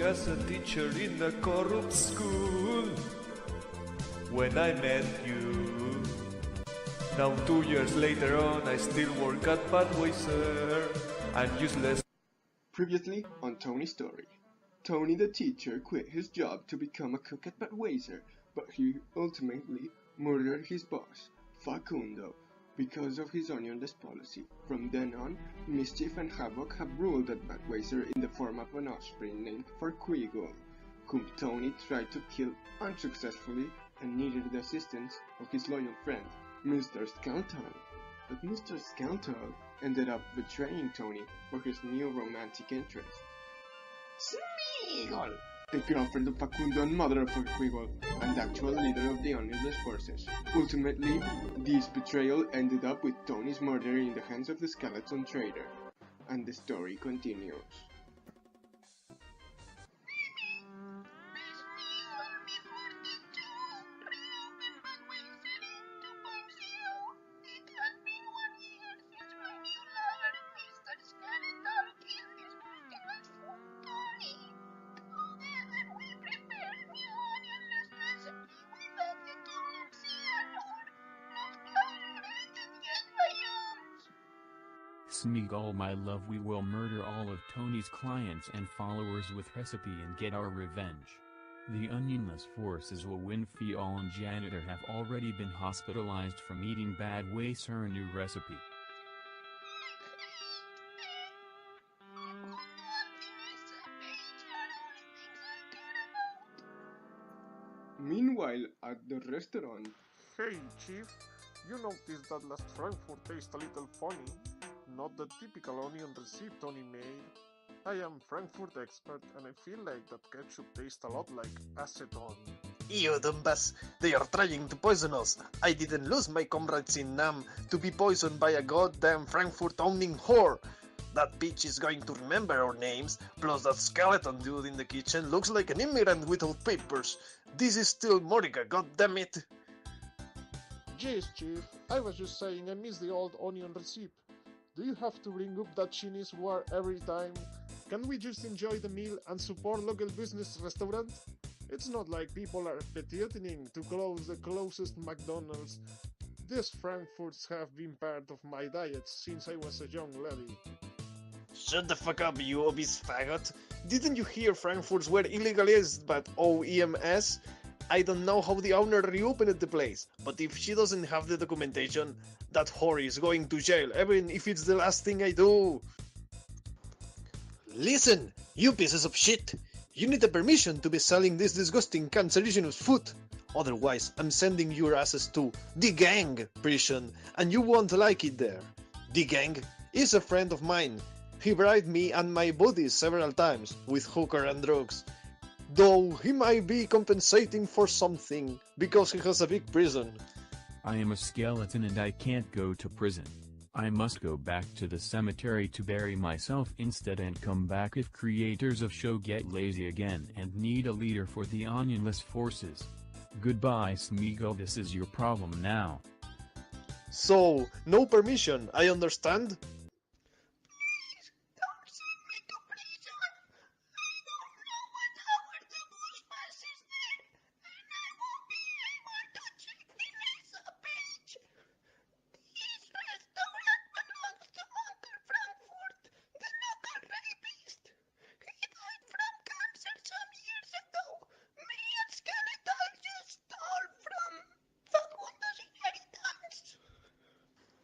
as a teacher in a corrupt school when I met you. Now 2 years later on, I still work at Budweiser. I'm useless. Previously on Tony's story. Tony the teacher quit his job to become a cook at Budweiser, but he ultimately murdered his boss, Facundo, because of his onionless policy. From then on, mischief and havoc have ruled at Budweiser in the form of an offspring named Farquigol, whom Tony tried to kill unsuccessfully and needed the assistance of his loyal friend, Mr. Skelton. But Mr. Skelton ended up betraying Tony for his new romantic interest, Smeagol, the girlfriend of Facundo and mother of Farquigol, and actual leader of the onionless forces. Ultimately, this betrayal ended up with Tony's murder in the hands of the skeleton trader. And the story continues. Smeagol, my love, we will murder all of Tony's clients and followers with recipe and get our revenge. The onionless forces will win. Fiol and Janitor have already been hospitalized from eating bad ways. Her new recipe. Meanwhile, at the restaurant, Hey, Chief, you noticed that last Frankfurt tastes a little funny? Not the typical onion recipe Tony made. I am Frankfurt expert and I feel like that ketchup tastes a lot like acetone. You dumbass, they are trying to poison us. I didn't lose my comrades in Nam to be poisoned by a goddamn Frankfurt owning whore. That bitch is going to remember our names, plus that skeleton dude in the kitchen looks like an immigrant without papers. This is still Morica, goddammit. Jeez, Chief, I was just saying I miss the old onion recipe. Do you have to bring up that Chinese war every time? Can we just enjoy the meal and support local business restaurant? It's not like people are petitioning to close the closest McDonald's. These Frankfurts have been part of my diet since I was a young lady. Shut the fuck up, you obese faggot. Didn't you hear Frankfurts were illegalized by OEMS? I don't know how the owner reopened the place, but if she doesn't have the documentation, that whore is going to jail, even if it's the last thing I do. Listen, you pieces of shit! You need a permission to be selling this disgusting cancerogenous food. Otherwise, I'm sending your asses to the gang prison, and you won't like it there. The gang is a friend of mine. He bribed me and my buddies several times with hooker and drugs. Though he might be compensating for something, because he has a big prison. I am a skeleton and I can't go to prison. I must go back to the cemetery to bury myself instead and come back if creators of show get lazy again and need a leader for the onionless forces. Goodbye, Smeagol, this is your problem now. So, no permission, I understand?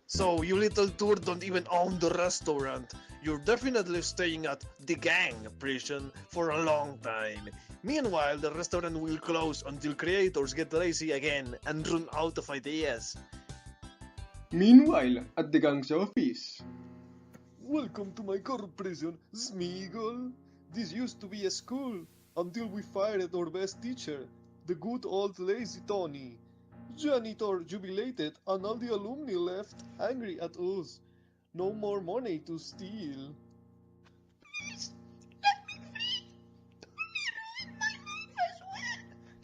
So you little tour don't even own the restaurant. You're definitely staying at the gang prison for a long time. Meanwhile, the restaurant will close until creators get lazy again and run out of ideas. Meanwhile, at the gang's office. Welcome to my corrupt prison, Smeagol. This used to be a school, until we fired our best teacher, the good old lazy Tony. Janitor jubilated and all the alumni left angry at us. No more money to steal. Please, let me free! Tony ruined my move as well!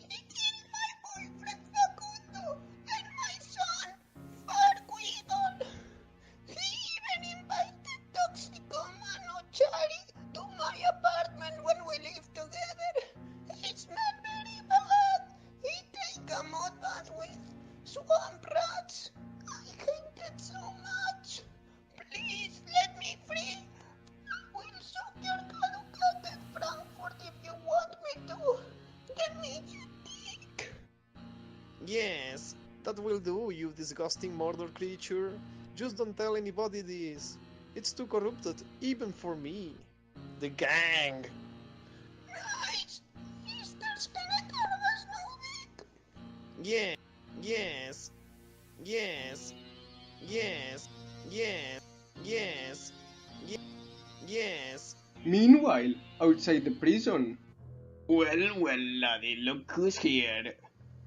He killed my boyfriend Facundo and my son, Farquidol! He even invited Toxicomano Chari to my apartment when we lived together! rats. I hate it so much. Please let me free. I will suck your caducat at Frankfurt if you want me to. Give me your dick. Yes, that will do, you disgusting murder creature. Just don't tell anybody this. It's too corrupted, even for me. The gang! Nice. Mr. Skeletor has no dick. Yeah, yes, yes, yes, yes, yes, yes. Meanwhile, outside the prison. Well, laddie, look who's here.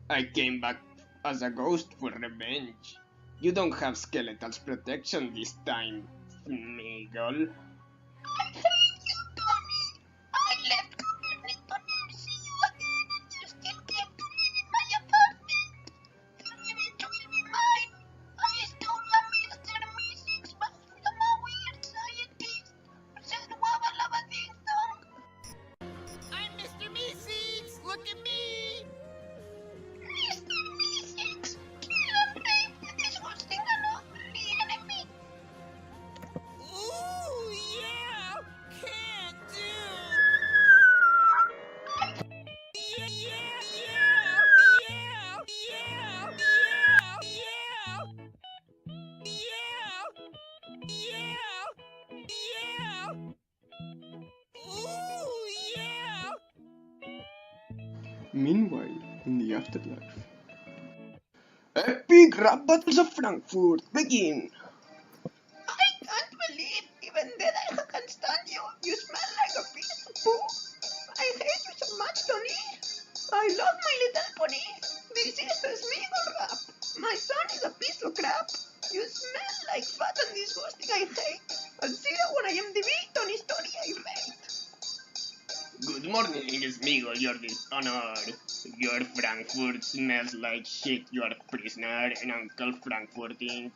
I came back as a ghost for revenge. You don't have Skeletor's protection this time, Smeagol. I hate you, Tony. I left Cabernet to never see you again, and you still came to live in my apartment. Your revenge will be mine. I stole a Mr. Mystics back from a weird scientist who said wabba labba ding dong. I'm Mr. Meeseeks! Look at me! Mr. Mystics, kill and rape the disgusting and ugly enemy. Ooh, yeah! Can't do! Yeah, yeah, yeah! Yeah! Yeah! Yeah! Yeah! Yeah! Ooh, yeah! Meanwhile, in the afterlife. Epic rap battles of Frankfurt, begin! I can't believe even dead I can stand you. You smell like a piece of poo. I hate you so much, Tony. I love my little pony. This is the Smeagol rap. My son is a piece of crap. You smell like fat and disgusting. I hate. And 0 on IMDb, Tony story I rate. Good morning, Smeagol, you're dishonored. Your Frankfurt smells like shit, you are a prisoner in Uncle Frankfurt Inc.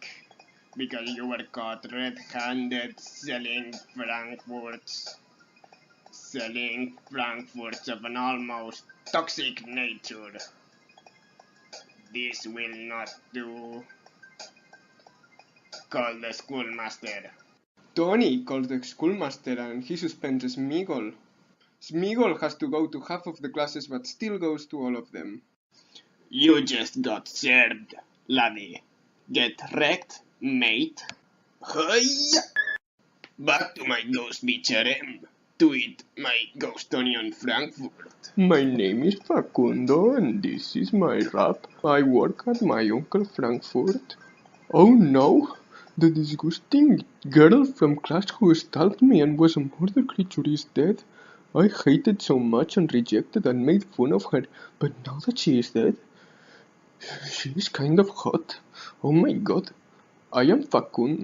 Because you were caught red-handed selling Frankfurts of an almost toxic nature. This will not do. Call the schoolmaster. Tony calls the schoolmaster and he suspends Smeagol. Smeagol has to go to half of the classes but still goes to all of them. You just got served, laddie. Get wrecked, mate. Hiya! Back to my ghost BHRM. To eat my ghost onion Frankfurt. My name is Facundo and this is my rap. I work at my Uncle Frankfurt. Oh no! The disgusting girl from class who stabbed me and was a murder creature is dead. I hated so much and rejected and made fun of her, but now that she is dead, she is kind of hot. Oh my god. I am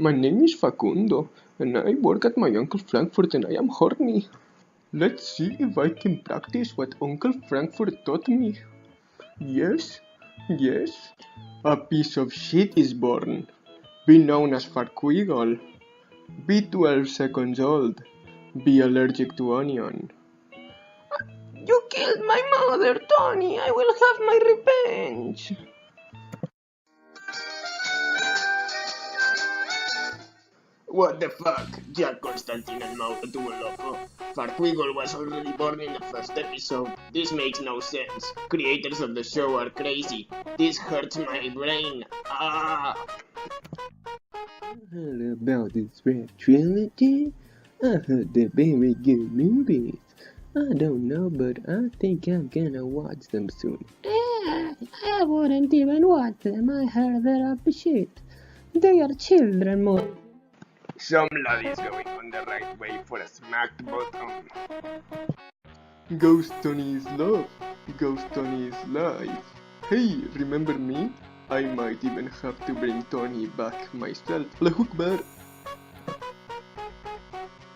my name is Facundo, and I work at my Uncle Frankfurt and I am horny. Let's see if I can practice what Uncle Frankfurt taught me. Yes, yes. A piece of shit is born. Be known as Farquiggle. Be 12 seconds old. Be allergic to onion. You killed my mother, Tony. I will have my revenge. What the fuck? Jack Constantine and Mauro Tuvo Loco. Farquiggle was already born in the first episode. This makes no sense. Creators of the show are crazy. This hurts my brain. Ah! All about this rap trilogy? I heard they're very good movies. I don't know, but I think I'm gonna watch them soon. I wouldn't even watch them. I heard they're up shit. They are children more. Some laddie's going on the right way for a smacked bottom. Ghost Tony is love. Ghost Tony is life. Hey, remember me? I might even have to bring Tony back myself. Allahu Akbar.